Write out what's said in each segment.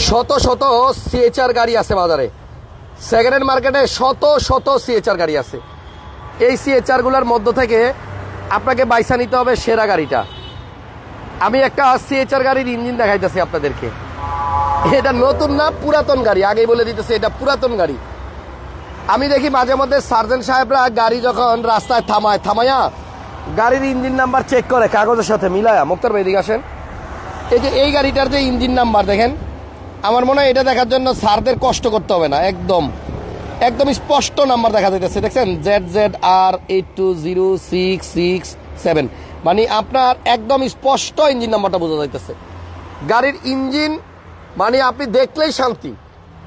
শত শত সিএচআর গাড়ি আছে বাজারে, সেকেন্ড হ্যান্ড মার্কেটে শত শত সিএচআর গাড়ি আছে। এই সিএচআর গুলার মধ্য থেকে আপনাকে বাইসা নিতে হবে সেরা গাড়িটা। আমি একটা সিএচআর গাড়ির ইঞ্জিন দেখাইতেছি আপনাদেরকে। এটা নতুন না, পুরাতন গাড়ি, আগেই বলে দিতেছে এটা পুরাতন গাড়ি। আমি দেখি মাঝে মধ্যে সার্জেন্ট সাহেবরা গাড়ি যখন রাস্তায় থামায়া গাড়ির ইঞ্জিন নাম্বার চেক করে কাগজের সাথে মিলায়া। মুক্তার ভাই এদিকে আসেন। এই যে এই গাড়িটার যে ইঞ্জিন নাম্বার দেখেন, আমার মনে হয় এটা দেখার জন্য স্যারদের কষ্ট করতে হবে না, একদম একদম স্পষ্ট নাম্বার দেখা যাইতেছে। দেখছেন ZZR820667, মানে আপনার একদম স্পষ্ট ইঞ্জিন নাম্বারটা বোঝা যাইতেছে। গাড়ির ইঞ্জিন মানে আপনি দেখলেই শান্তি,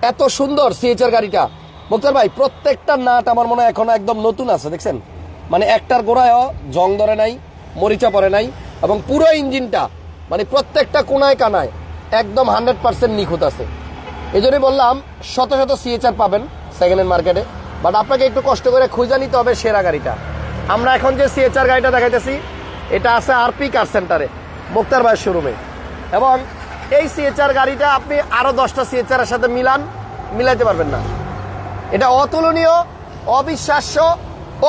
এত সুন্দর সিএচআর গাড়িটা। মুক্তার ভাই প্রত্যেকটা নাট আমার মনে হয় এখনো একদম নতুন আছে, দেখছেন, মানে একটার গোড়ায়ও জং ধরে নাই, মরিচা পড়ে নাই, এবং পুরো ইঞ্জিনটা মানে প্রত্যেকটা কোনায় কানায় একদম 100% নিখুঁত আছে। এই জন্যই বললাম শত শত সিএচআর পাবেন সেকেন্ড হ্যান্ড মার্কেটে, বাট আপনাকে একটু কষ্ট করে খুঁজে নিতে হবে সেরা গাড়িটা। আমরা এখন যে সিএচআর গাড়িটা দেখাইতেছি এটা আছে আরপি কার সেন্টারে, মুক্তার ভাইয়ের শোরুমে। এবং এই সিএচআর গাড়িটা আপনি আরো 10টা সিএচআর এর সাথে মিলাইতে পারবেন না। এটা অতুলনীয়, অবিশ্বাস্য,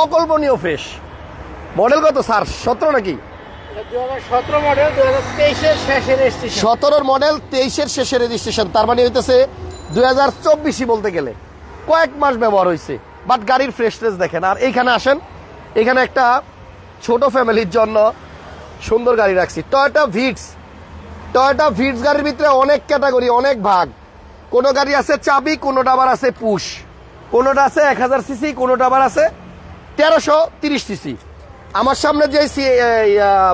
অকল্পনীয় ফ্রেশ। মডেল কত স্যার? 17 নাকি? 2017 মডেল, 2023 এর শেষের রেজিস্ট্রেশন। 17 মডেল, 23 এর শেষের রেজিস্ট্রেশন, তার মানে হইতেছে 2024 বলতে গেলে কয়েক মাস ব্যবহার হয়েছে। বাট গাড়ির ফ্রেশনেস দেখেন। আর এইখানে আসেন, এখানে একটা ছোট ফ্যামিলির জন্য সুন্দর গাড়ি রাখছি, টয়োটা ভিটস। টয়োটা ভিটস গাড়ির ভিতরে অনেক ক্যাটাগরি, অনেক ভাগ। কোনো গাড়ি আছে চাবি, কোনোটা আবার আছে পুশ, কোনোটা আছে 1000 সিসি, কোনোটা আবার আছে 1330 সিসি। আমার সামনে যে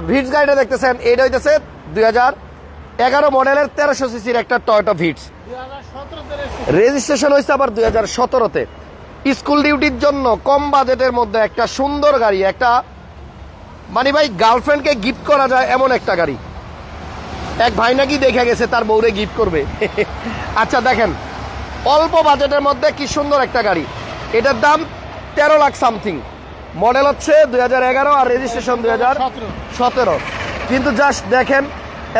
ভিটস গাড়িটা দেখতেছেন এটা হইতেছে 2011 মডেলের 1300 সিসির একটা টয়োটা ভিটস। রেজিস্ট্রেশন হয়েছে আবার 2017-তে। স্কুল ডিউটির জন্য কম বাজেটের মধ্যে একটা সুন্দর গাড়ি, একটা মানে ভাই গার্লফ্রেন্ডকে গিফট করা যায় এমন একটা গাড়ি। এক ভাই নাকি দেখে গেছে তার বউরে গিফট করবে। আচ্ছা দেখেন, অল্প বাজেটের মধ্যে কি সুন্দর একটা গাড়ি। এটার দাম 13 লাখ সামথিং, মডেল হচ্ছে 2011 আর রেজিস্ট্রেশন 2017। কিন্তু জাস্ট দেখেন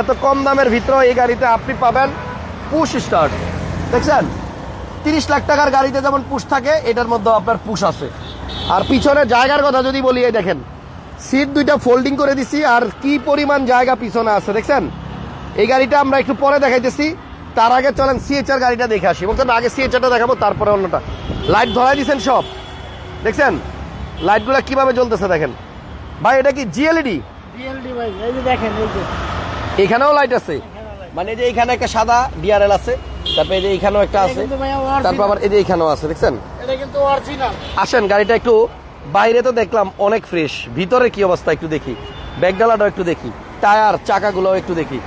এত কম দামের ভিতরে এই গাড়িতে আপনি পাবেন পুশ স্টার্ট। দেখছেন 30 লাখ টাকার গাড়িতে যেমন পুশ থাকে এটার মধ্যে আপনার পুশ আছে। আর পিছনে জায়গার কথা যদি বলি, এই দেখেন সিট দুইটা ফোল্ডিং করে দিছি, আর কি পরিমাণ জায়গা পিছনে আছে দেখছেন। এই গাড়িটা আমরা একটু পরে দেখাইতেছি, তার আগে চলেন সিএচআর গাড়িটা দেখে আসি। বলছেন আগে সিএচআরটা দেখাবো তারপরে অন্যটা। লাইট ধরাই দিচ্ছেন সব, দেখছেন লাইটগুলো কিভাবে জ্বলতেছে দেখেন। ভাই এটা কি জিএলইডি? জিএলডি ভাই, এই যে দেখেন, এই যে এখানেও লাইট আছে, মানে এই যে এখানে একটা সাদা ডিআরএল আছে, তারপরে এই যে এখানেও একটা আছে, তারপর আবার এই যে এখানেও আছে, দেখছেন এটা কিন্তু অরিজিনাল। আসেন গাড়িটা একটু বাইরে তো দেখলাম অনেক ফ্রেশ, ভিতরে কি অবস্থা একটু দেখি, ব্যাকডালাটাও একটু দেখি, টায়ার চাকাগুলোও একটু দেখি।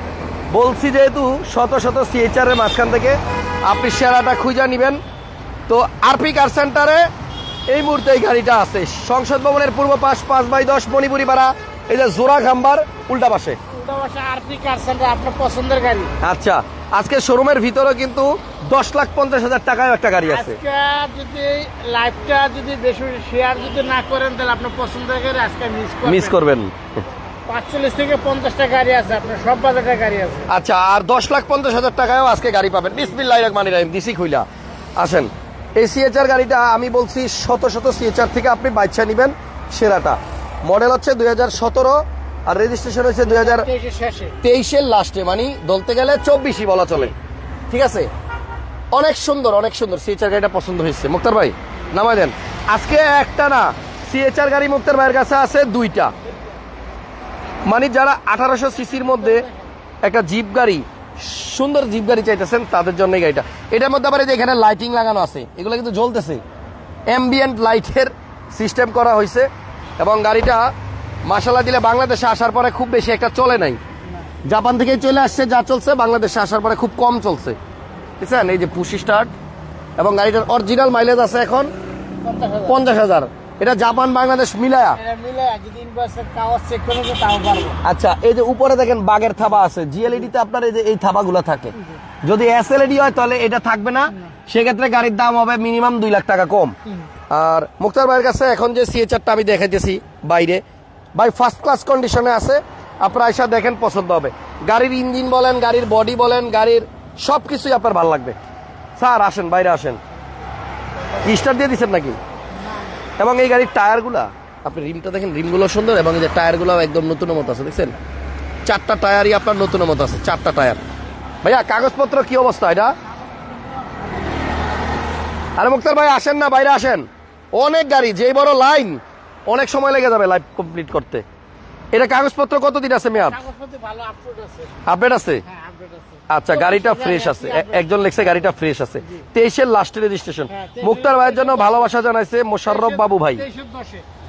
বলছি যেহেতু শত শত সিএচআর এর মাঝখান থেকে আপনি সেরাটা খুঁজে নিবেন, তো আরপি কার সেন্টারে এই মুহূর্তে এই গাড়িটা আছে সংসদ ভবনের পূর্ব পাশ 5/10 মণিপুরি পাড়া, এই যে জোড়া খাম্বার উল্টা পাশে আরপি কার সেন্টার, আপনার পছন্দের গাড়ি। আচ্ছা, আজকে শোরুমের ভিতরে কিন্তু 10,50,000 টাকায় একটা গাড়ি আছে। আজকে যদি লাইভটা যদি বেশি শেয়ার যদি না করেন তাহলে আপনার পছন্দের গাড়ি আজকে মিস করবেন। 45 থেকে 50টা গাড়ি আছে, আপনার সব বাজেটের গাড়ি আছে। আচ্ছা, আর 10,50,000 টাকায়ও আজকে গাড়ি পাবেন। বিসমিল্লাহির রহমানির রহিম, দিছি খুইলা। আসেন, এই সিএচআর গাড়িটা আমি বলছি শত শত সিএচআর থেকে আপনি বাইচ্ছা নিবেন সেরাটা। মডেল হচ্ছে 2017 আর রেজিস্ট্রেশন হয়েছে 2023-এর লাস্টে, মানে বলতে গেলে 24 বলা চলে। ঠিক আছে, অনেক সুন্দর অনেক সুন্দর সিএচআর গাড়িটা পছন্দ হয়েছে। মুক্তার ভাই নামাই দেন। আজকে একটা না, সিএচআর গাড়ি মুক্তার ভাইয়ের কাছে আছে 2টা। মানে যারা 1800 সিসির মধ্যে একটা জিপ গাড়ি, সুন্দর জিপ গাড়ি চাইতেছেন তাদের জন্য এই গাড়িটা। এটার মধ্যে আবার এখানে লাইটিং লাগানো আছে, এগুলো কিন্তু জ্বলতেছে, অ্যাম্বিয়েন্ট লাইটের সিস্টেম করা হয়েছে। এবং গাড়িটা মাশাআল্লাহ দিলে বাংলাদেশে আসার পরে খুব বেশি একটা চলে নাই, জাপান থেকে চলে আসছে, যা চলছে বাংলাদেশে আসার পরে খুব কম চলছে। বুঝছেন, এই যে পুশ স্টার্ট, এবং গাড়িটার অরিজিনাল মাইলেজ আছে এখন 50,000। এটা জাপান বাংলাদেশ মিলায়া। আচ্ছা, এই যে উপরে দেখেন বাগের থাবা আছে, জিএলইডি তে আপনার এই যে এই থাবাগুলো থাকে। যদি এসএলইডি হয় তাহলে এটা থাকবে না, সেক্ষেত্রে গাড়ির দাম হবে মিনিমাম 2 লাখ টাকা কম। আর মুক্তার ভাইয়ের কাছে এখন যে সিএচআরটা আমি দেখাইতেছি বাইরে, ভাই ফার্স্ট ক্লাস কন্ডিশনে আছে, আপনারা এসে দেখেন পছন্দ হবে। গাড়ির ইঞ্জিন বলেন, গাড়ির বডি বলেন, গাড়ির সবকিছুই আপনার ভালো লাগবে। স্যার আসেন, বাইরে আসেন। স্টার দিয়ে দিচ্ছেন নাকি? এবং এই গাড়ির টায়ারগুলা আপনি রিমটা দেখেন, রিমগুলো সুন্দর এবং এই যে টায়ারগুলো একদম নতুনের মতো আছে, দেখছেন? 4টা টায়ারই আপনার নতুনের মতো আছে, 4টা টায়ার। ভাইয়া কাগজপত্র কি অবস্থা এটা? আরে মুক্তার ভাই আসেন না, বাইরে আসেন। অনেক গাড়ি, যেই বড় লাইন, অনেক সময় লেগে যাবে লাইভ কমপ্লিট করতে। এটা কাগজপত্র কতদিন আছে মেয়াদ? আপডেট আছে? আচ্ছা, গাড়িটা ফ্রেশ আছে, একজন লেখছে গাড়িটা ফ্রেশ আছে। 23-এর লাস্টের রেজিস্ট্রেশন। মুক্তার ভাইয়ের জন্য ভালোবাসা জানাইছে মোশাররফ বাবু ভাই।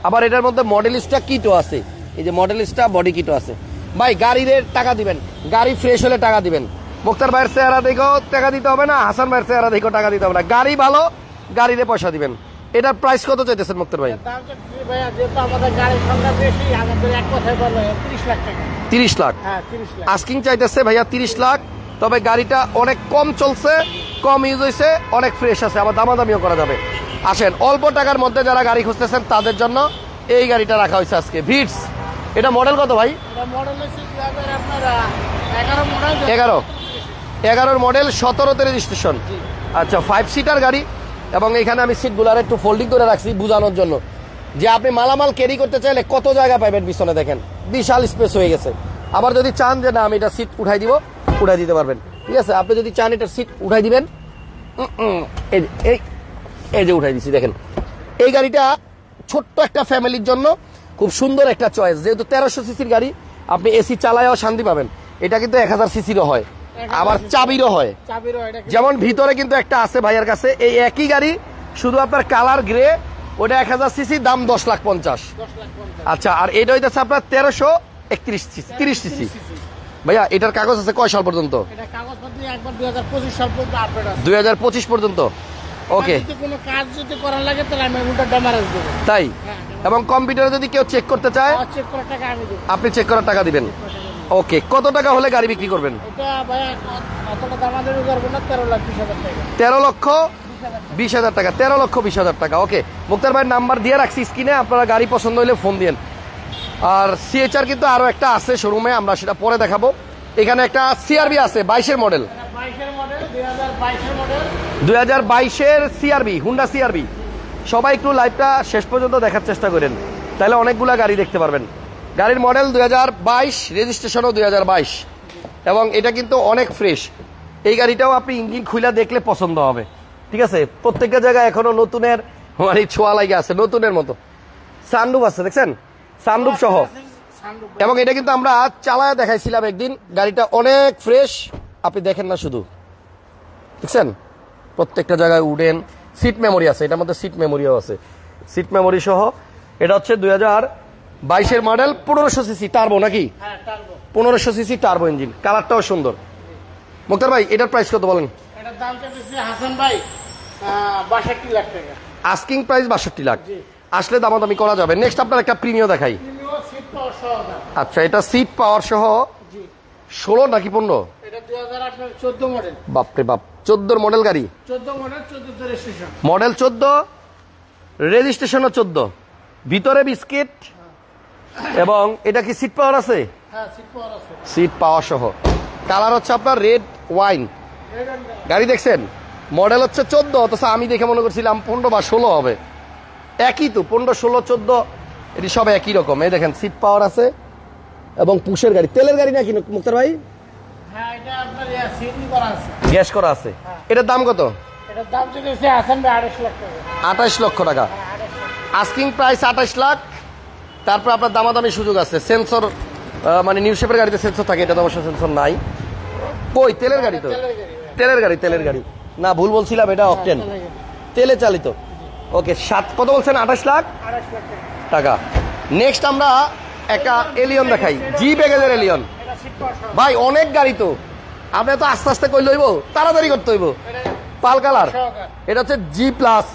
আবার এটার মধ্যে মডেলিস্টটা কিটো আছে, এই যে মডেলিস্টটা বডি কিটো আছে। ভাই গাড়ির টাকা দিবেন, গাড়ি ফ্রেশ হলে টাকা দিবেন। মুক্তার ভাইয়ের চেহারা দেখেও টাকা দিতে হবে না, হাসান ভাইয়ের চেহারা দেখেও টাকা দিতে হবে না। গাড়ি ভালো, গাড়িতে পয়সা দিবেন। এটার প্রাইস কত চাইতেছেন মুক্তার ভাই? 30 লাখ আস্কিং চাইতেছে ভাইয়া, 30 লাখ। তবে গাড়িটা অনেক কম চলছে, কম ইউজ হয়েছে, অনেক ফ্রেশ আছে, আবার দামাদামিও করা যাবে। আসেন, অল্প টাকার মধ্যে যারা গাড়ি খুঁজতেছেন তাদের জন্য এই গাড়িটা রাখা হয়েছে আজকে, ভিটস। এটা মডেল কত ভাই? 11 মডেল, 17তে রেজিস্ট্রেশন। আচ্ছা, 5 সিটার গাড়ি। এবং এখানে আমি সিটগুলো একটু ফোল্ডিং করে রাখছি বোঝানোর জন্য, যে আপনি মালামাল ক্যারি করতে চাইলে কত জায়গা পাবেন পিছনে, দেখেন বিশাল স্পেস হয়ে গেছে। আবার যদি চান যে না আমি এটা সিট উঠাই দিব, উঠাই দিতে পারবেন, ঠিক আছে? আপনি যদি চান এটা সিট উঠাই দিবেন, এই যে উঠাই দিচ্ছি, দেখেন। এই গাড়িটা ছোট্ট একটা ফ্যামিলির জন্য খুব সুন্দর একটা চয়েস। যেহেতু 1300 সিসির গাড়ি, আপনি এসি চালায়ও শান্তি পাবেন। এটা কিন্তু 1000 সিসিরও হয়, আবার চাবিরও হয়। যেমন ভিতরে কিন্তু একটা আছে ভাইয়ের কাছে, এই একই গাড়ি, শুধু আপনার কালার গ্রে, ওটা 1000 সিসি, দাম 10,50,000। আচ্ছা, আর এটা হইতেছে আপনার 1331 সিসি। ভাইয়া এটার কাগজ আছে কয় সাল পর্যন্ত? 2025 পর্যন্ত। ওকে, তাই? এবং কম্পিউটারে যদি কেউ চেক করতে চায়, আপনি চেক করার টাকা দিবেন। ওকে, কত টাকা হলে গাড়ি বিক্রি করবেন? 13,20,000 টাকা। 13,20,000 টাকা। ওকে, মুক্তার ভাইয়ের নাম্বার দিয়ে রাখছি স্ক্রিনে, আপনারা গাড়ি পছন্দ হলে ফোন দিন। আর সিএচআর কিন্তু আরো একটা আছে শোরুমে, আমরা সেটা পরে দেখাবো। এখানে একটা সিআরবি আছে, 22-এর মডেল, 2022-এর সিআরবি, হুন্ডা সিআরবি। সবাই একটু লাইভটা শেষ পর্যন্ত দেখার চেষ্টা করেন, তাহলে অনেকগুলা গাড়ি দেখতে পারবেন। গাড়ির মডেল 2022, রেজিস্ট্রেশনও 2022, এবং এটা কিন্তু অনেক ফ্রেশ। এই গাড়িটাও আপনি ইঞ্জিন খুলে দেখলে পছন্দ হবে, ঠিক আছে? প্রত্যেকটা জায়গায় এখনো নতুনের মানে ছোঁয়া লাগে আছে, নতুনের মতো। সানরুফ আছে, দেখছেন? সানরুফ সহ। এবং এটা কিন্তু আমরা চালায় দেখাইছিলাম একদিন, গাড়িটা অনেক ফ্রেশ। আপনি দেখেন না শুধু, দেখছেন? প্রত্যেকটা জায়গায় উডেন, সিট মেমোরি আছে, এটার মধ্যে সিট মেমোরিও আছে, সিট মেমোরি সহ। এটা হচ্ছে 2022-এর মডেল, 1500 সিসি টার্বো নাকি? 1500 সিসি টার্বো ইঞ্জিন, কালারটাও সুন্দর। মুক্তার ভাই এটার প্রাইস কত বলেন? এটার দাম চাইতেছে হাসান ভাই 62 লাখ টাকা। Asking price 62 lakh. আসলে দামাদামি করা যাবে। নেক্সট আপনার একটা প্রিমিও দেখাই। আচ্ছা, এটা সিট পাওয়ার সহ 16 নাকি 15? এটা 2014 মডেল। বাপরে বাপ, 14 মডেল গাড়ি। 14 মডেল, 14 রেজিস্ট্রেশন। মডেল 14, রেজিস্ট্রেশনও 14। ভিতরে বিস্কিট। এবং এটা কি সিট পাওয়ার আছে? হ্যাঁ, সিট পাওয়ার আছে। সিট পাওয়ার সহ। কালার হচ্ছে আপনার রেড ওয়াইন। গাড়ি দেখছেন? মডেল হচ্ছে 14, অথচ আমি দেখে মনে করছিলাম 15 বা 16 হবে। একই তো, 15, 16, 14 এটি সব একই রকম। এই দেখেন সিট পাওয়ার আছে এবং পুশের গাড়ি। তেলের গাড়ি নাকি মুক্তার ভাই? হ্যাঁ, এটা আপনার সিএনজি করা আছে, গ্যাস করা আছে। এটার দাম কত? এটার দাম চাইতেছে হাসান ভাই 28 লাখ টাকা। 28 লক্ষ টাকা। Asking price 28 lakh. তারপর আপনার দামাদামি সুযোগ আছে। সেন্সর মানে নিউ শেপের গাড়িতে সেন্সর থাকে, এটা তো অবশ্য সেন্সর নাই। কই তেলের গাড়ি তো? তেলের গাড়ি না, ভুল বলছিলাম, এটা অকটেন, তেলে চালিত। ওকে, কত বলছেন? 28 লাখ টাকা। নেক্সট আমরা একটা এলিয়ন দেখাই, জি প্যাকেজের এলিয়ন। ভাই অনেক গাড়ি তো, আপনি তো আস্তে আস্তে কই লইব, তাড়াতাড়ি করতে হইব। পাল কালার, এটা হচ্ছে জি প্লাস।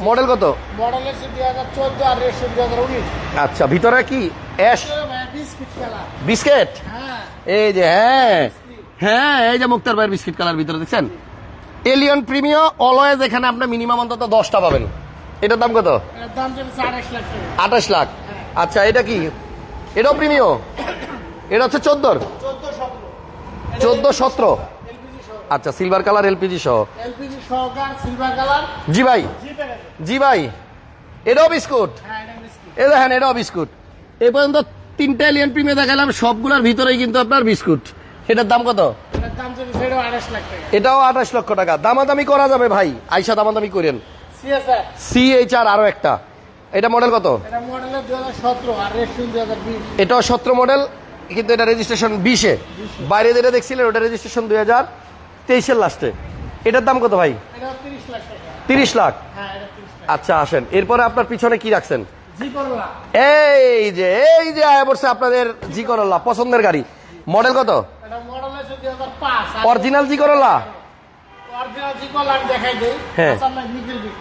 মডেল কত? মডেল হচ্ছে 2014 আর রেজিস্ট্রেশন 2019। আচ্ছা, ভিতরে কি অ্যাশ বিস্কিট কালার? বিস্কিট, হ্যাঁ এই যে, হ্যাঁ হ্যাঁ, এই যে মুক্তার ভাইয়ের বিস্কিট কালার ভিতরে দেখছেন। এলিয়ন প্রিমিও অলওয়েজ, এখানে আপনি মিনিমাম অন্তত 10টা পাবেন। এটার দাম কত? এর দাম চাইতেছে 28 লাখ টাকা। 28 লাখ। আচ্ছা, এটা কি? এটাও প্রিমিও? এটা হচ্ছে 14, 17। আচ্ছা সিলভার কালার এলপিজি সহ। এলপিজি সহকার সিলভার কালার। জি ভাই, জি ভাই, এটাও বিস্কুট। হ্যাঁ এটা বিস্কুট। এই দেখেন এটাও বিস্কুট। এই পর্যন্ত 3টা এলিয়ন প্রিমিয়াম দেখালাম, সবগুলোর ভিতরেই কিন্তু আপনার বিস্কুট। এটার দাম কত? এটার দাম চলে 28 লাখ টাকা। এটাও 28 লক্ষ টাকা। দামাদামি করা যাবে ভাই, আইসা দামাদামি করেন। সিএসআর সিএইচআর আরো একটা, এটা মডেল কত? এটা মডেল 2017 আর রেজিস্ট্রেশন 2020। এটাও 17 মডেল, কিন্তু এটা রেজিস্ট্রেশন 20-এ। বাইরে যেটা দেখছিলেন ওটা রেজিস্ট্রেশন 2023-এর লাস্টে। এটার দাম কত ভাই? এটা 30 লাখ টাকা। 30 লাখ। হ্যাঁ এটা 30 লাখ। আচ্ছা আসেন, এরপরে আপনার পিছনে কি রাখছেন? জি করলা। এই যে আয়া পড়ছে আপনাদের জি করল্লা, পছন্দের গাড়ি। মডেল কত? এটা মডেল হচ্ছে 2005। অরিজিনাল জি করল্লা। অরিজিনাল জি করলা আমি দেখাই দেই। হ্যাঁ। আসাম নিকেল বিট।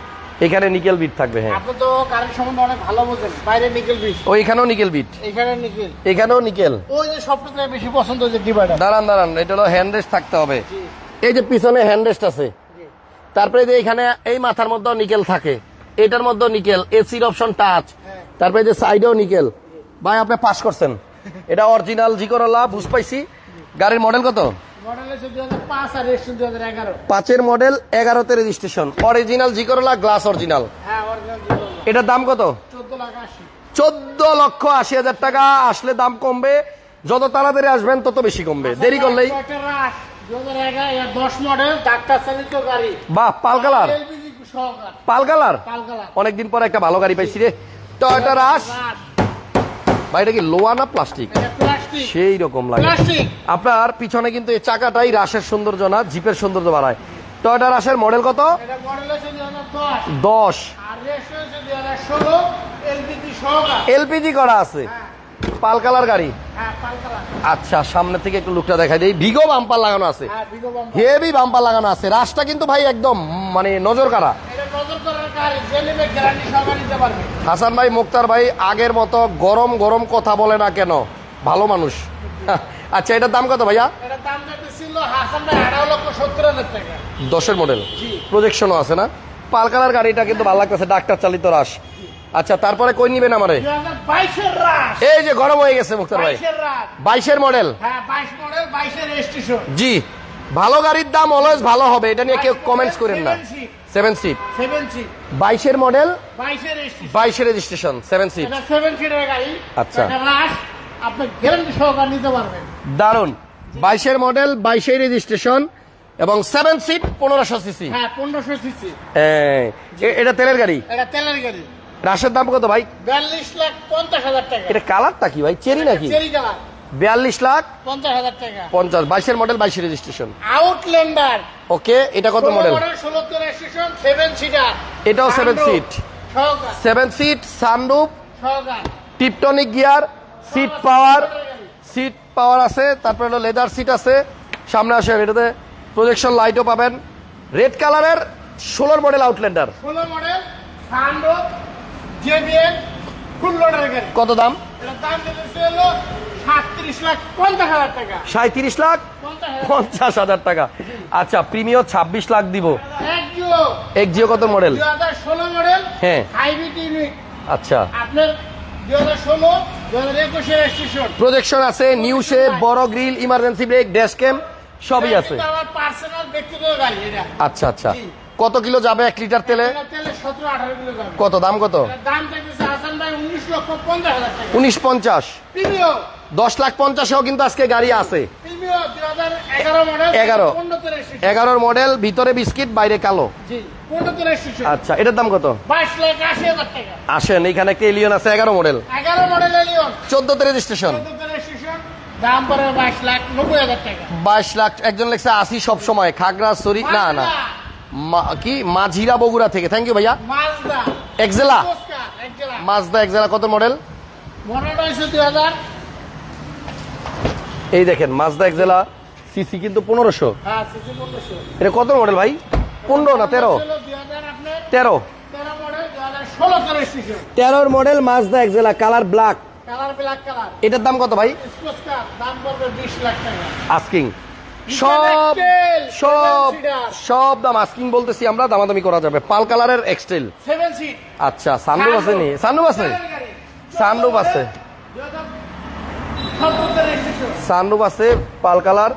এখানে নিকেল বিট থাকবে। হ্যাঁ, আপনি তো কারেন্ট সম্বন্ধে অনেক ভালো বোঝেন। বাইরে নিকেল বিট, ও এখানেও নিকেল বিট, এখানে নিকেল। এখানেও নিকেল। ওই যে সবটাতে বেশি পছন্দ হচ্ছে ডিভাইডার। দাঁড়ান, এটা হলো হ্যান্ড রেস্ট থাকতে হবে। জি এই যে পিছনে হ্যান্ড রেস্ট আছে, জি। তারপরে যে এখানে এই মাথার মধ্যেও নিকেল থাকে, এটার মধ্যেও নিকেল, এসির অপশন টাচ, হ্যাঁ। তারপরে যে সাইডেও নিকেল। ভাই আপনি পাস করছেন, এটা অরিজিনাল জি করল্লা, বুঝ পাইছি। গাড়ির মডেল কত? মডেল হচ্ছে 2005 আর রেজিস্ট্রেশন 2011। 5-এর মডেল, 11-তে রেজিস্ট্রেশন, অরিজিনাল জি করল্লা, গ্লাস অরিজিনাল। হ্যাঁ অরিজিনাল জি করলা। এটার দাম কত? 14 লাখ 80। 14,80,000 টাকা। আসলে দাম কমবে, যত তাড়াতাড়ি আসবেন তত বেশি কমবে, দেরি করলেই। 2011 10 মডেল ডাক্তার চালিত গাড়ি। বাহ, পাল কালার, এলপিজি সহকার। পাল কালার। পাল কালার। অনেকদিন পর একটা ভালো গাড়ি পাইছি রে, টয়োটা রাশ। ভাই এটা কি লোহা না প্লাস্টিক? এটা প্লাস্টিক। সেই রকম লাগে। প্লাস্টিক। আপনার পিছনে কিন্তু এই চাকাটাই রাশের সৌন্দর্য না, জিপের সৌন্দর্য বাড়ায়। টয়োটা রাশের মডেল কত? এটা মডেল হচ্ছে 2010 10। আর রেজিস্ট্রেশন হচ্ছে 2016 এলপিজি সহকার। এলপিজি করা আছে, হ্যাঁ পাল কালার গাড়ি। হ্যাঁ পাল কালার। আচ্ছা সামনে থেকে একটু লুকটা দেখাই দিই। ভিগো বাম্পার লাগানো আছে, হ্যাঁ বিগো বাম্পার। হেভি বাম্পার লাগানো আছে। রাশটা কিন্তু ভাই একদম মানে নজর কাড়া। এটা নজর করার গাড়ি, যে নেবে গ্যারান্টি সহকারে নিতে পারবে। হাসান ভাই, মুক্তার ভাই আগের মতো গরম গরম কথা বলে না কেন, ভালো মানুষ। আচ্ছা এটার দাম কত ভাইয়া? এটার দাম ছিল হাসান ভাই 18,70,000 টাকা। 10-এর মডেল, জি। প্রজেকশনও আছে না? পাল কালার গাড়িটা কিন্তু ভালো লাগতেছে, ডাক্তার চালিত রাশ। আচ্ছা তারপরে কই নিবেন আমারে? 2022 রাশ। এই যে গরম হয়ে গেছে মুক্তার ভাই, 22 রাশ। 22-এর মডেল। হ্যাঁ 22 মডেল 22 রেজিস্ট্রেশন। জি, ভালো গাড়ির দাম অলওয়েজ ভালো হবে, এটা নিয়ে কেউ কমেন্টস করেন না। 7 সিট, 7 সিট 22-এর মডেল, 22 রেজিস্ট্রেশন। 22-এর রেজিস্ট্রেশন, 7 সিট। এটা 7 সিটের গাড়ি। আচ্ছা। এটা রাশ, আপনি গ্যারান্টি সহকারে নিতে পারবেন। দারুন, 22-এর মডেল, 22-এর রেজিস্ট্রেশন এবং 7 সিট, 1500 সিসি। হ্যাঁ 1500 সিসি। এটা তেলের গাড়ি। এটা তেলের গাড়ি। রাশের দাম কত ভাই? 42,50,000 টাকা। এটা কালারটা কি ভাই, চেরি নাকি? Cherry colour. 42,50,000 টাকা। 22-এর মডেল, 22-এর রেজিস্ট্রেশন। আউটল্যান্ডার। ওকে, এটা কত মডেল? 16 registration, 7 seater. এটাও 7 সিট, সহকার। 7 সিট, সানরুফ, সহকার। Tiptronic gear, seat power, seat power আছে, তারপরে হলো লেদার সিট আছে। সামনে আসেন, এটাতে প্রজেকশন লাইটও পাবেন। রেড কালারের 16 model Outlander. 16 model sunroof JBL full লোডের গাড়ি। কত দাম? এটার দাম দিতেছে হলো 37,50,000 টাকা। 37,50,000 টাকা। আচ্ছা প্রিমিয়াম 26 লাখ দিব। একজিও। এক্সিও কত মডেল? 2016 মডেল। হ্যাঁ। Hybrid unit. আচ্ছা, আপনার 2016 2021 রেজিস্ট্রেশন। প্রজেকশন আছে, নিউ শেপ, বড় grille, emergency brake, dash cam সবই আছে। এটা আমার পার্সোনাল ব্যক্তিগত গাড়ি এটা। আচ্ছা আচ্ছা, জি। কত কিলো যাবে 1 লিটার তেলে? এটা তেলে 17-18 কিলো যাবে। কত দাম কত? এটার দাম চাইতেছে হাসান ভাই 19,50,000 টাকা। 19,50,000। প্রিমিয়াম। 10,50,000-এও কিন্তু আজকে গাড়ি আছে। Premium 2011 model. 11 15 রেজিস্ট্রেশন। 11-র মডেল, ভিতরে বিস্কিট, বাইরে কালো। জি 15 রেজিস্ট্রেশন। আচ্ছা, এটার দাম কত? 22,80,000 টাকা। আসেন, এখানে একটা এলিয়ন আছে 11 মডেল, 11 মডেল এলিয়ন। 14-তে রেজিস্ট্রেশন। 14 রেজিস্ট্রেশন। দাম পড়ে 22,90,000 টাকা। 22 লাখ। একজন লেখছে 80 সব সময়, খাগড়াছড়ি না না কি মাঝিরা বগুড়া থেকে। থ্যাংক ইউ ভাইয়া। মাজদা এক্সেলা, নমস্কার একজলা। মাজদা এক্সেলা কত মডেল? মডেলটা হচ্ছে 2000। এই দেখেন মাজদা এক্সেলা, সিসি কিন্তু 1500। হ্যাঁ সিসি 1500। এটা কত মডেল ভাই? 15 না 13? 2000 আপনার 13। 13 মডেল 2016 রেজিস্ট্রেশন। 13-র model Mazda Axela, colour black. Colour black colour. এটার দাম কত ভাই? স্পোর্টস দাম পড়বে 20 লাখ টাকা। আস্কিং সব সব সব দাম আস্কিং বলতেছি আমরা, দামাদামি করা যাবে। পাল কালারের এক্সটেল 7 সিট। আচ্ছা, সানরুফ আছে নি? সানরুফ আছে, সানরুফ আছে, 2017 রেজিস্ট্রেশন। সানরুফ আছে, পাল কালার।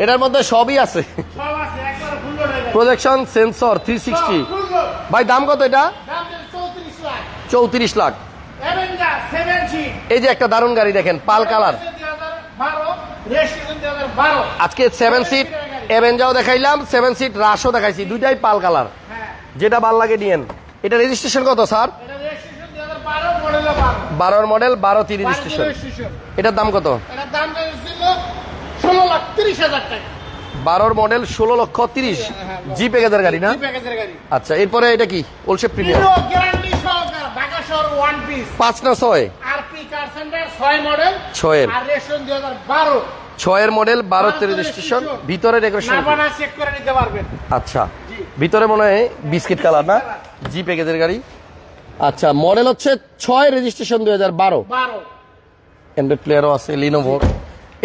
এটার মধ্যে সবই আছে, সব আছে একবারে ফুল লোড হয়ে গেছে। Projection sensor 360। Full load. ভাই দাম কত এটা? দাম 34 লাখ। 34 লাখ। Avenger 7 seat. এই যে একটা দারুণ গাড়ি দেখেন, পাল কালার। 2012 রেজিস্ট্রেশন 2012। আজকে 7 সিট অ্যাভেঞ্জাও দেখাইলাম, 7 সিট রাশও দেখাইছি, দুইটাই পাল কালার। হ্যাঁ, যেটা ভাল লাগে নিয়েন। এটা রেজিস্ট্রেশন কত স্যার? এটা registration 2012 model 12। 12 model 12 registration. Registration. এটার দাম কত? এটার দাম ছিল 16,30,000 টাকা। 12 মডেল 16,30,000। জি প্যাকেজের গাড়ি না? এই প্যাকেজের গাড়ি। আচ্ছা, এরপরে এটা কি? ওলশেপ প্রিমিয়াম। হিরো গ্যারান্টি সহকারে ঢাকা শহর ওয়ান পিস। 5 না 6? আরপি কার সেন্টার 6 মডেল। 6 এর। আর রেজিস্ট্রেশন 2012। 6 এর মডেল 12 রেজিস্ট্রেশন। ভিতরে ডেকোরেশন। নাম্বার চেক করে নিতে পারবেন। আচ্ছা, ভিতরে মনে হয় বিস্কিট কালার না? জি প্যাকেজের গাড়ি। আচ্ছা, মডেল হচ্ছে 6 রেজিস্ট্রেশন 2012। 12। অ্যান্ড্রয়েড প্লেয়ারও আছে, লিনোভো।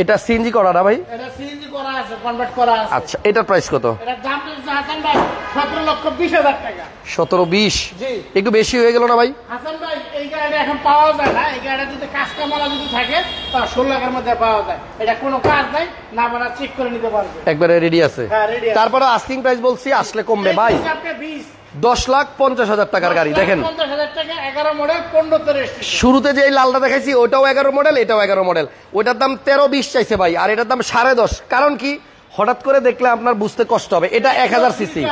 এটা সিএনজি করা না ভাই? এটা সিএনজি করা আছে, কনভার্ট করা আছে। আচ্ছা, এটার প্রাইস কত? এটার দাম হচ্ছে হাসান ভাই 17,20,000 টাকা। 17-20 জি। একটু বেশি হয়ে গেল না ভাই? হাসান ভাই এই গাড়িটা এখন পাওয়া যায় না, এই গাড়িটা যদি কাস্টমার যদি থাকে তা 16 লাখের মধ্যে পাওয়া যায়। এটা কোনো কাজ নাই, না বানা চেক করে নিতে পারবে। একবারে রেডি আছে। হ্যাঁ, ready আছে। তারপরে আস্কিং প্রাইস বলছি, আসলে কমবে ভাই। এই আপনি 20 10,50,000 টাকার গাড়ি দেখেন। 50,000 টাকা 11 মডেল 15 রেজিস্ট্রেশন। শুরুতে যে এই লালটা দেখাইছি ওটাও 11 মডেল, এটাও 11 মডেল। ওইটার দাম 13-20 চাইছে ভাই, আর এটার দাম 10.5। কারণ কি? হঠাৎ করে দেখলে আপনার বুঝতে কষ্ট হবে। এটা 1000 সিসি।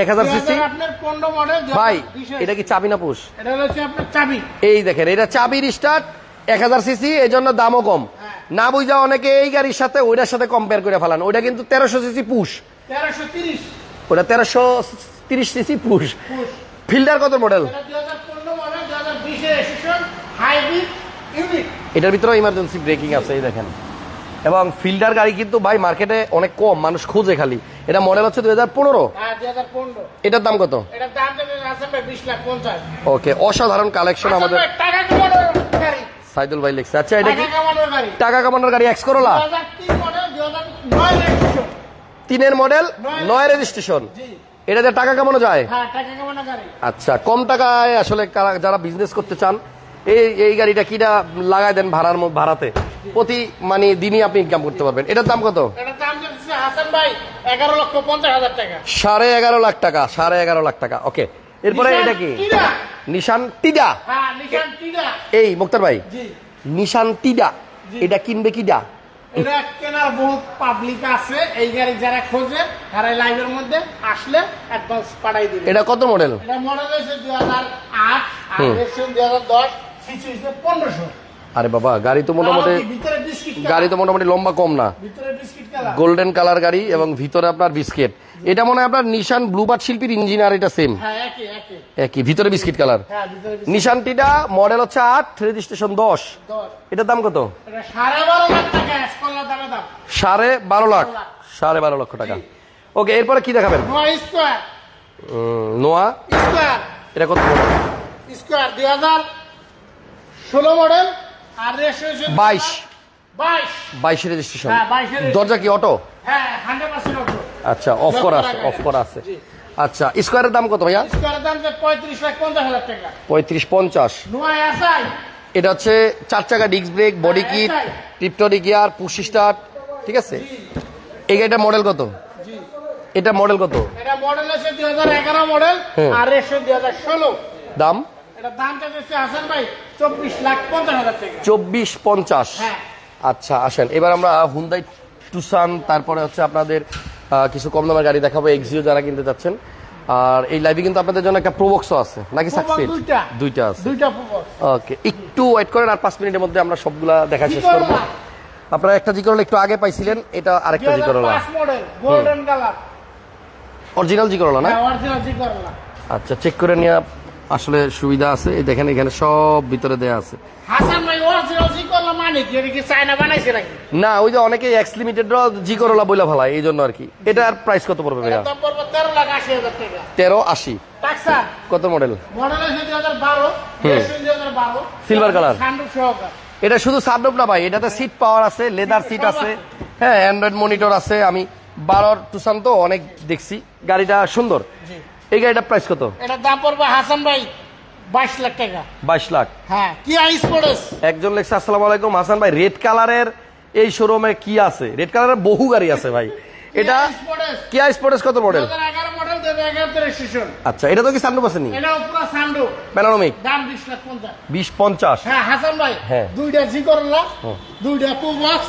1000 সিসি আপনার 15 মডেল ভাই। এটা কি চাবি না পুশ? এটা হচ্ছে আপনার চাবি। এই দেখেন, এটা চাবির স্টার্ট, 1000 সিসি, এই জন্য দামও কম। না বুঝা অনেকে এই গাড়ির সাথে ওইটার সাথে কম্পেয়ার করে ফেলান। ওইটা কিন্তু 1300 সিসি পুশ, 1330 ওটা 1330 সিসি পুশ। পুশ। ফিল্ডার কত মডেল? এটা 2015 মডেল 2020 এর রেজিস্ট্রেশন, হাইব্রিড ইউনিট। এটার ভিতরে ইমার্জেন্সি ব্রেকিং আছে, এই দেখেন। এবং ফিল্ডার গাড়ি কিন্তু ভাই মার্কেটে অনেক কম, মানুষ খোঁজে খালি। এটা মডেল হচ্ছে 2015। হ্যাঁ, 2015। এটার দাম কত? এটার দাম দেবে হাসান ভাই 20,50,000। ওকে, অসাধারণ কালেকশন আমাদের। হাসান ভাই, টাকা কামানোর গাড়ি। সাইদুল ভাই লিখছে। আচ্ছা, এটা কি? টাকা কামানোর গাড়ি। টাকা কামানোর গাড়ি, X Corolla 2003 model 2009 registration. 3 model 9 registration. জি। এটাতে টাকা কামানো যায়? হ্যাঁ, টাকা কামানোর গাড়ি। আচ্ছা, কম টাকায় আসলে যারা বিজনেস করতে চান, এই গাড়িটা কিনা লাগাই দেন ভাড়াতে, প্রতি মানে দিনই আপনি ইনকাম করতে পারবেন। এটার দাম কত? এটার দাম যাচ্ছে হাসান ভাই 11,50,000 টাকা। 11.5 লাখ টাকা। 11.5 লাখ টাকা। ওকে, এরপরে নিশান এটা কি? টিডা। নিশান টিডা। হ্যাঁ, নিশান টিডা। এই মুক্তার ভাই, জি। নিশান টিডা এটা কিনবে কিডা? এটা কেনার বহুত পাবলিক আছে, এই গাড়ি যারা খোঁজে তারা লাইভের মধ্যে আসলে অ্যাডভান্স পাঠাই দিবে। এটা কত মডেল? এটা মডেল হচ্ছে 2008, আর রেজিস্ট্রেশন 2010, সিসি হচ্ছে 1500। আরে বাবা, গাড়ি তো মোটামুটি ভিতরে বিস্কিট গাড়ি তো মোটামুটি লম্বা কম না। ভিতরে বিস্কিট কালার। গোল্ডেন কালার গাড়ি এবং ভিতরে আপনার বিস্কিট। এটা মনে হয় আপনার নিশান ব্লুবার্ড শিল্পীর ইঞ্জিন, আর এটা সেম হ্যাঁ, একই একই। একই, ভিতরে বিস্কিট কালার। হ্যাঁ, ভিতরে বিস্কিট। নিশান টিডা মডেল হচ্ছে 8, রেজিস্ট্রেশন 10। 10। এটার দাম কত? এটা 12.5 লাখ টাকা স্কলার দামে দাম। 12.5 লাখ। 12.5 লক্ষ টাকা। ওকে, এরপরে কি দেখাবেন? নোয়া স্কোয়ার। নোয়া স্কোয়ার। এটা কত মডেল? স্কোয়ার 2016 মডেল, আর রেজিস্ট্রেশন 22 22 রেজিস্ট্রেশন। হ্যাঁ, 22 দরজা কি অটো? হ্যাঁ, 100% অটো। আচ্ছা, অফ করা আছে, অফ করা আছে। আচ্ছা, স্কোয়ারের দাম কত ভাইয়া? স্কোয়ারের দাম 35,50,000 টাকা। 35-50। নোয়া এসআই। এটা হচ্ছে 4 চাকা disc brake, body kit, টিপটনি gear, push start, ঠিক আছে। এই গাড়িটার মডেল কত? জি। এটা মডেল কত? এটা মডেল হচ্ছে 2011 মডেল, আর রেজিস্ট্রেশন 2016। দাম? এটা দামটা হচ্ছে হাসান ভাই 24,50,000 টাকা। 24-50। হ্যাঁ। আচ্ছা, আসেন এবার আমরা হুন্দাই টুসান, তারপরে হচ্ছে আপনাদের কিছু কম দামের গাড়ি দেখাবো, এক্সিও যারা কিনতে যাচ্ছেন। আর এই লাইভে কিন্তু আপনাদের জন্য একটা প্রোবক্সও আছে নাকি? সাকসেস দুইটা আছে। দুইটা প্রবক্স। ওকে, একটু ওয়েট করেন, আর 5 মিনিটের মধ্যে আমরা সবগুলা দেখা শেষ করবো। আপনারা একটা জি করলা একটু আগে পাইছিলেন, এটা আরেকটা জি করলা। 2005 মডেল, গোল্ডেন কালার। অরিজিনাল জি করলা না? হ্যাঁ, অরিজিনাল জি করলা। আচ্ছা, চেক করে নেওয়া আসলে সুবিধা আছে। এই দেখেন, এখানে সব ভিতরে দেয়া আছে। হাসান ভাই অরিজিনাল জি করলা মানে কি? এটা কি চায়না বানাইছে নাকি? না, ওই যে অনেকে এক্স লিমিটেড জি করলা বইলা ভালাই, এই জন্য আর কি। এটার প্রাইস কত পড়বে ভাইয়া? দাম পড়বে 13,80,000 টাকা। 1380। টাক্সা কত মডেল? মডেল হচ্ছে 2012, রেজিস্ট্রেশন 2012। Silver colour. সানরুফ সহকারে। এটা শুধু সানরুফ না ভাই, এটাতে সিট পাওয়ার আছে, লেদার সিট আছে, হ্যাঁ, অ্যান্ড্রয়েড মনিটর আছে। আমি 12 টুসান তো অনেক দেখছি, গাড়িটা সুন্দর। জি। এই গাড়িটার প্রাইস কত? এটার দাম পড়বে হাসান ভাই 22 লাখ টাকা। 22 লাখ। হ্যাঁ, কি আইস পড়েস। একজন লেখছে আসসালামু আলাইকুম হাসান ভাই, রেড কালারের এই শোরুমে কি আছে? রেড কালারের বহু গাড়ি আছে ভাই। এটা কিয়া স্পোর্টেস কত মডেল? 2011 model 2011 registration. আচ্ছা, এটা তো কি সানরুফ আছে নি? এটা পুরো সানরুফ প্যানোরামিক। দাম 20,50,000। 20-50। হ্যাঁ হাসান ভাই, হ্যাঁ। দুইটা জি করলা, দুইটা টু বক্স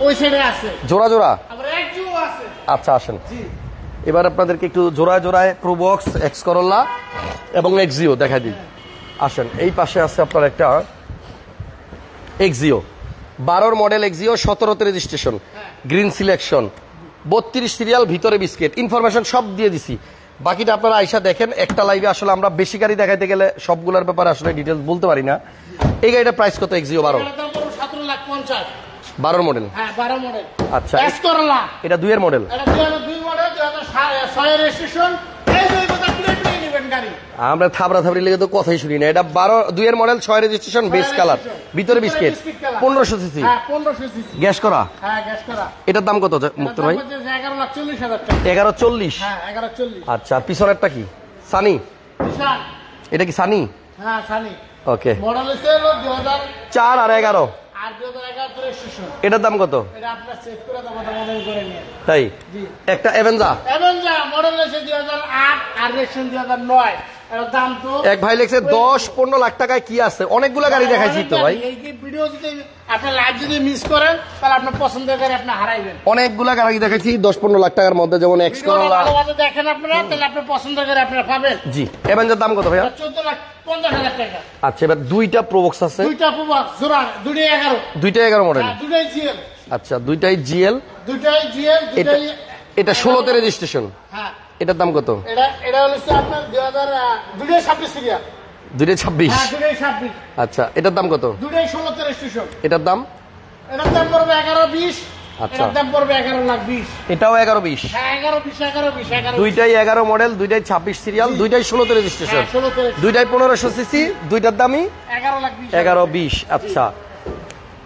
ওই সাইডে আছে, জোড়া জোড়া। আবার এক জিও আছে। আচ্ছা আসেন, জি এবার আপনাদেরকে একটু জোড়ায় জোড়ায় প্রোবক্স, এক্স করোলা এবং এক্সিও দেখাই দিই। আসেন, এই পাশে আছে আপনার একটা এক্সিও, 12 মডেল এক্সিও, 17তে রেজিস্ট্রেশন, গ্রিন সিলেকশন, 32 সিরিয়াল, ভিতরে বিস্কিট, ইনফরমেশন সব দিয়ে দিছি। বাকিটা আপনারা আইসা দেখেন। একটা লাইভে আসলে আমরা বেশি গাড়ি দেখাইতে গেলে সবগুলোর ব্যাপারে আসলে ডিটেলস বলতে পারি না। এই গাড়িটার প্রাইস কত? এক্সিও 12 এটার দাম পড়বে 17,50,000। 12 মডেল। হ্যাঁ 12 মডেল। আচ্ছা, এস করলা এটা 2 এর মডেল। এটা 2002 মডেল, 2006 এর রেজিস্ট্রেশন। এই দুই কথা প্লেট নিয়ে নেবেন গাড়ি। আমরা থাবড়া থাবড়ি লেগে তো কথাই শুনি না। এটা 2 এর মডেল, 6 রেজিস্ট্রেশন, বেস কালার, ভিতরে বিস্কিট, 1500 সিসি, হ্যাঁ 1500 সিসি, গ্যাস করা। হ্যাঁ গ্যাস করা। এটার দাম কত মুক্তার ভাই? 11,40,000 টাকা। 1140। হ্যাঁ 11,40,000। আচ্ছা, আর পিছনেরটা কি? সানি? বিশাল। এটা কি সানি? হ্যাঁ সানি। ওকে, মডেল হচ্ছে 4 আর 11। আর 2011 রেজিস্ট্রেশন। এটার দাম কত? এটা আপনার চেক করে দাম মডেল করে নিয়ে। তাই জি। একটা এভেঞ্জা, অ্যাভেঞ্জার মডেল হচ্ছে 2008 আর রেজিস্ট্রেশন 2009। এর দাম তো এক ভাই লিখছে 10-15 লাখ টাকায় কি আছে? অনেকগুলা গাড়ি দেখাইছি তো ভাই। এই যে ভিডিও যদি আপনি লাইভ যদি মিস করেন তাহলে আপনার পছন্দের গাড়ি আপনি হারাইবেন। অনেকগুলা গাড়ি দেখাইছি 10-15 লাখ টাকার মধ্যে, যেমন এক্স ভিডিওটা করোলা। ভালোভাবে দেখেন আপনারা, তাহলে আপনার পছন্দের গাড়ি আপনারা পাবেন। জি, এভেঞ্জার দাম কত ভাইয়া? 14,50,000 টাকা। আচ্ছা, এবার দুইটা প্রোবক্স আছে, দুইটা প্রবাস জোড়া, দুইটাই 11। দুইটা 11 মডেল। হ্যাঁ, দুইটাই জিএল। আচ্ছা, দুইটাই জিএল। দুইটাই জিএল, এটা দুইটাই এটা 16তে রেজিস্ট্রেশন। হ্যাঁ এটার দাম কত? এটা হচ্ছে আপনার দুইটাই 26 সিরিয়াল। দুইটাই 26। হ্যাঁ দুইটাই 26। আচ্ছা, এটার দাম কত? দুইটাই 16তে রেজিস্ট্রেশন। এটার দাম? এটার দাম পড়বে 11,20,000। আচ্ছা। এটার দাম পড়বে 11,20,000। এটাও 11-20। হ্যাঁ 11,20,000। দুইটাই 11 মডেল, দুইটাই 26 সিরিয়াল, দুইটাই 16তে রেজিস্ট্রেশন, হ্যাঁ 16তে রেজিস্ট্রেশন। দুইটাই 1500 সিসি, দুইটার দামই 11,20,000। 11-20। আচ্ছা,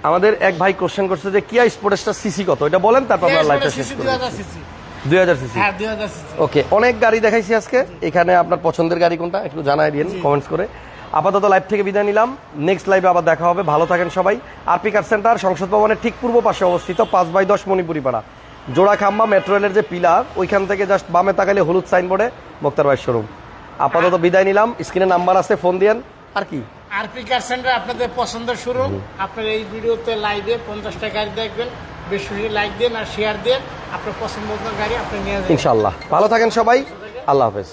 আমাদের এক ভাই কোশ্চেন করছে যে কিয়া স্পোর্টেসটা সিসি কত, এটা বলেন তারপর আমরা লাইভটা শেষ করি। 2000 সিসি। 2000 সিসি। হ্যাঁ 2000 সিসি। ওকে, অনেক গাড়ি দেখাইছি আজকে। এখানে আপনার পছন্দের গাড়ি কোনটা একটু জানাই দিন কমেন্টস করে। আপাতত লাইভ থেকে বিদায় নিলাম, নেক্সট লাইভে আবার দেখা হবে। ভালো থাকেন সবাই। আরপি কার সেন্টার সংসদ ভবনের ঠিক পূর্ব পাশে অবস্থিত, 5/10 মণিপুরি পাড়া, জোড়া খাম্বা মেট্রো রেলের যে পিলার, ওইখান থেকে জাস্ট বামে তাকালে হলুদ সাইনবোর্ডে মুক্তার ভাই শোরুম। আপাতত বিদায় নিলাম, স্ক্রিনে নাম্বার আছে, ফোন দিয়েন। আর কি আরপি কার সেন্টার আপনাদের পছন্দের শোরুম। আপনার এই ভিডিওতে লাইভে 50টা গাড়ি দেখবেন, বেশি বেশি লাইক দেন আর শেয়ার দেন, আপনার পছন্দের গাড়ি আপনি নিয়ে যাবেন ইনশাআল্লাহ। ভালো থাকেন সবাই, আল্লাহ হাফেজ।